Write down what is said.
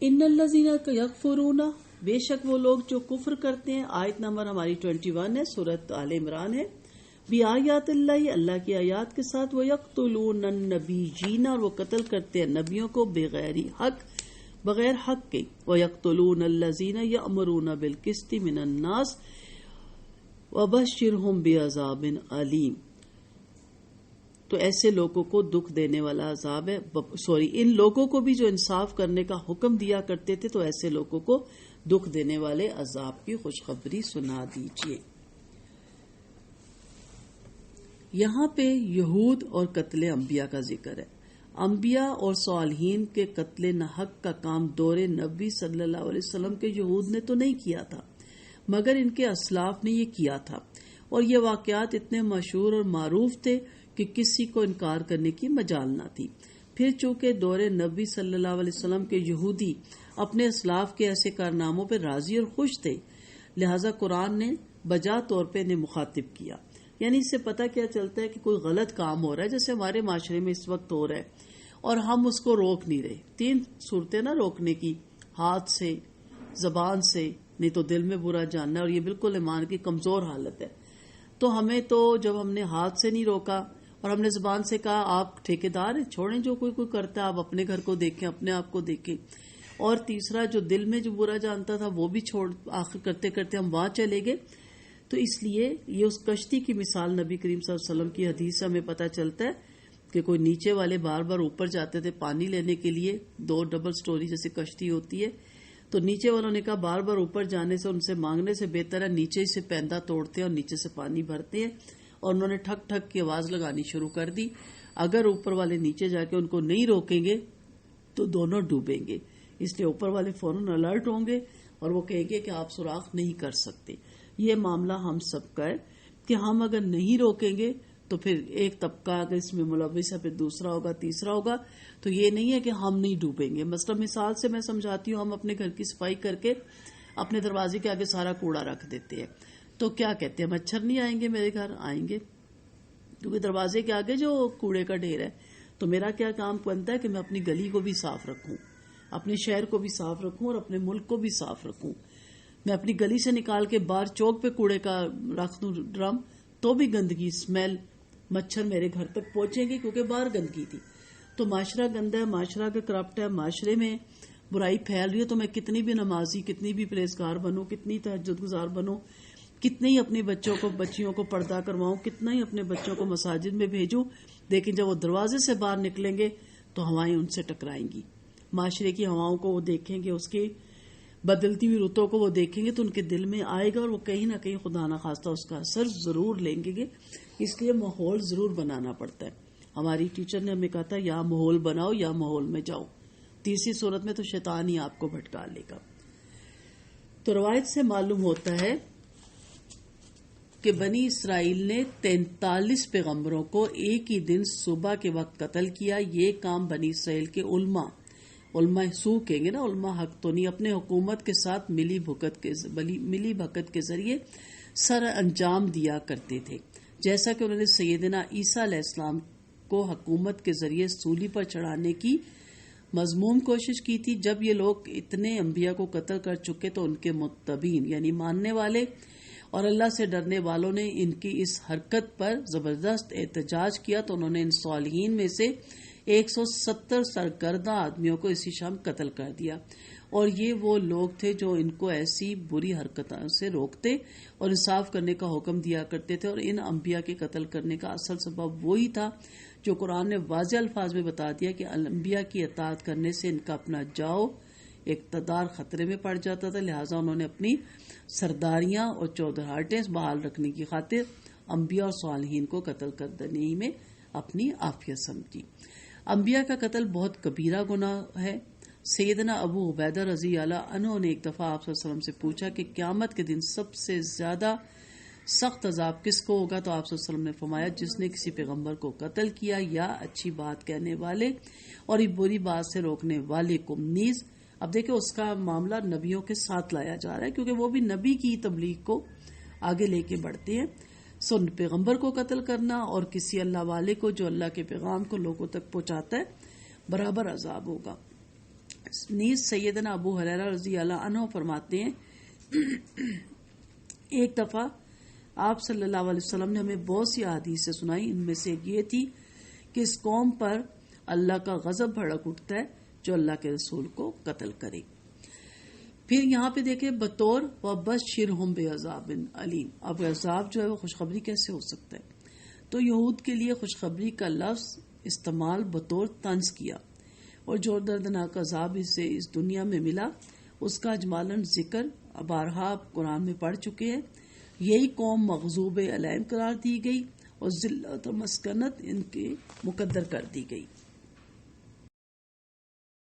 ان الذین یکفرون، بے شک وہ لوگ جو کفر کرتے ہیں. آیت نمبر ہماری 21 ہے، سورۃ آل عمران ہے. بآیات اللہ، اللہ کی آیات کے ساتھ. ویقتلون النبیین، اور وہ قتل کرتے ہیں نبیوں کو بغیر حق، بغیر حق کے. ویقتلون الذین یأمرون بالقسط من الناس وبشرہم بعذاب علیم. تو ایسے لوگوں کو دکھ دینے والا عذاب ہے. ان لوگوں کو بھی جو انصاف کرنے کا حکم دیا کرتے تھے، تو ایسے لوگوں کو دکھ دینے والے عذاب کی خوشخبری سنا دیجیے. یہاں پہ یہود اور قتل انبیاء کا ذکر ہے. انبیاء اور صالحین کے قتل ناحق کا کام دور نبی صلی اللہ علیہ وسلم کے یہود نے تو نہیں کیا تھا، مگر ان کے اسلاف نے یہ کیا تھا. اور یہ واقعات اتنے مشہور اور معروف تھے کہ کسی کو انکار کرنے کی مجال نہ تھی. پھر چونکہ دور نبی صلی اللہ علیہ وسلم کے یہودی اپنے اسلاف کے ایسے کارناموں پہ راضی اور خوش تھے، لہذا قرآن نے بجا طور پہ انہیں مخاطب کیا. یعنی اس سے پتہ کیا چلتا ہے کہ کوئی غلط کام ہو رہا ہے، جیسے ہمارے معاشرے میں اس وقت ہو رہا ہے اور ہم اس کو روک نہیں رہے. 3 صورتیں نا روکنے کی: ہاتھ سے، زبان سے، نہیں تو دل میں برا جاننا. اور یہ بالکل ایمان کی کمزور حالت ہے. تو ہمیں تو جب ہم نے ہاتھ سے نہیں روکا اور ہم نے زبان سے کہا آپ ٹھیکیدار ہیں، چھوڑیں جو کوئی کرتا ہے، آپ اپنے گھر کو دیکھیں، اپنے آپ کو دیکھیں. اور تیسرا جو دل میں جو برا جانتا تھا وہ بھی چھوڑ، آخر کرتے کرتے ہم وہاں چلے گئے. تو اس لیے یہ اس کشتی کی مثال نبی کریم صلی اللہ علیہ وسلم کی حدیث سے ہمیں پتہ چلتا ہے کہ کوئی نیچے والے بار بار اوپر جاتے تھے پانی لینے کے لیے. 2 ڈبل سٹوری جیسے کشتی ہوتی ہے، تو نیچے والوں نے کہا بار بار اوپر جانے سے، ان سے مانگنے سے بہتر ہے نیچے سے پیندہ توڑتے ہیں اور نیچے سے پانی بھرتے ہیں. اور انہوں نے ٹھک ٹھک کی آواز لگانی شروع کر دی. اگر اوپر والے نیچے جا کے ان کو نہیں روکیں گے تو دونوں ڈوبیں گے. اس لیے اوپر والے فوراً الرٹ ہوں گے اور وہ کہیں گے کہ آپ سوراخ نہیں کر سکتے. یہ معاملہ ہم سب کا ہے کہ ہم اگر نہیں روکیں گے تو پھر ایک طبقہ اگر اس میں ملوث ہے، پھر دوسرا ہوگا، تیسرا ہوگا. تو یہ نہیں ہے کہ ہم نہیں ڈوبیں گے. مثلا مثال سے میں سمجھاتی ہوں، ہم اپنے گھر کی صفائی کر کے اپنے دروازے کے آگے سارا کوڑا رکھ دیتے ہیں، تو کیا کہتے ہیں مچھر نہیں آئیں گے میرے گھر؟ آئیں گے، کیونکہ دروازے کے آگے جو کوڑے کا ڈھیر ہے. تو میرا کیا کام بنتا ہے کہ میں اپنی گلی کو بھی صاف رکھوں، اپنے شہر کو بھی صاف رکھوں اور اپنے ملک کو بھی صاف رکھوں. میں اپنی گلی سے نکال کے باہر چوک پہ کوڑے کا رکھ دوں ڈرم، تو بھی گندگی، اسمیل، مچھر میرے گھر تک پہنچیں گے کیونکہ باہر گندگی تھی. تو معاشرہ گندا ہے، معاشرہ کا کرپٹ ہے، معاشرے میں برائی پھیل رہی ہے. تو میں کتنی بھی نمازی، کتنی بھی پرہیزگار بنوں، کتنی تہجد گزار بنوں، کتنے ہی اپنے بچیوں کو پردہ کرواؤں، کتنا ہی اپنے بچوں کو مساجد میں بھیجوں، لیکن جب وہ دروازے سے باہر نکلیں گے تو ہوائیں ان سے ٹکرائیں گی. معاشرے کی ہواؤں کو وہ دیکھیں گے، اس کی بدلتی ہوئی رتوں کو وہ دیکھیں گے تو ان کے دل میں آئے گا اور وہ کہیں نہ کہیں خدا نہ خواستہ اس کا اثر ضرور لیں گے. اس لیے ماحول ضرور بنانا پڑتا ہے. ہماری ٹیچر نے ہمیں کہا تھا یا ماحول بناؤ یا ماحول میں جاؤ. تیسری صورت میں تو شیطان ہی آپ کو بھٹکا لے گا. تو روایت سے معلوم ہوتا ہے کہ بنی اسرائیل نے 43 پیغمبروں کو ایک ہی دن صبح کے وقت قتل کیا. یہ کام بنی اسرائیل کے علماء سو کہیں گے نا، علماء حق تو نہیں، اپنے حکومت کے ساتھ ملی بھگت کے ذریعے سر انجام دیا کرتے تھے. جیسا کہ انہوں نے سیدنا عیسیٰ علیہ السلام کو حکومت کے ذریعے سولی پر چڑھانے کی مذموم کوشش کی تھی. جب یہ لوگ اتنے انبیاء کو قتل کر چکے تو ان کے متبعین یعنی ماننے والے اور اللہ سے ڈرنے والوں نے ان کی اس حرکت پر زبردست احتجاج کیا. تو انہوں نے ان صالحین میں سے 170 سرکردہ آدمیوں کو اسی شام قتل کر دیا. اور یہ وہ لوگ تھے جو ان کو ایسی بری حرکتوں سے روکتے اور انصاف کرنے کا حکم دیا کرتے تھے. اور ان انبیاء کے قتل کرنے کا اصل سبب وہی تھا جو قرآن نے واضح الفاظ میں بتا دیا کہ انبیاء کی اطاعت کرنے سے ان کا اپنا جاؤ اقتدار خطرے میں پڑ جاتا تھا. لہٰذا انہوں نے اپنی سرداریاں اور چودراہٹیں بحال رکھنے کی خاطر انبیاء اور صالحین کو قتل کر دینے میں اپنی عافیت سمجھی. انبیاء کا قتل بہت کبیرہ گناہ ہے. سیدنا ابو عبیدہ رضی اللہ عنہ نے ایک دفعہ آپ صلی اللہ علیہ وسلم سے پوچھا کہ قیامت کے دن سب سے زیادہ سخت عذاب کس کو ہوگا؟ تو آپ صلی اللہ علیہ وسلم نے فرمایا جس نے کسی پیغمبر کو قتل کیا یا اچھی بات کہنے والے اور یہ بری بات سے روکنے والے کو نیز. اب دیکھیں اس کا معاملہ نبیوں کے ساتھ لایا جا رہا ہے کیونکہ وہ بھی نبی کی تبلیغ کو آگے لے کے بڑھتے ہیں. پیغمبر کو قتل کرنا اور کسی اللہ والے کو جو اللہ کے پیغام کو لوگوں تک پہنچاتا ہے برابر عذاب ہوگا. نیز سیدنا ابو ہریرہ رضی اللہ عنہ فرماتے ہیں ایک دفعہ آپ صلی اللہ علیہ وسلم نے ہمیں بہت سی احادیثیں سنائی، ان میں سے ایک یہ تھی کہ اس قوم پر اللہ کا غضب بھڑک اٹھتا ہے جو اللہ کے رسول کو قتل کرے۔ پھر یہاں پہ دیکھیں بطور وَبَشِّرْهُمْ بِعَذَابٍ علیم، اب عذاب جو ہے وہ خوشخبری کیسے ہو سکتا ہے؟ تو یہود کے لیے خوشخبری کا لفظ استعمال بطور طنز کیا، اور جو دردناک عذاب اسے اس دنیا میں ملا اس کا اجمالاً ذکر بارہا قرآن میں پڑھ چکے ہیں۔ یہی قوم مغضوب علیہم قرار دی گئی اور ذلت و مسکنت ان کے مقدر کر دی گئی۔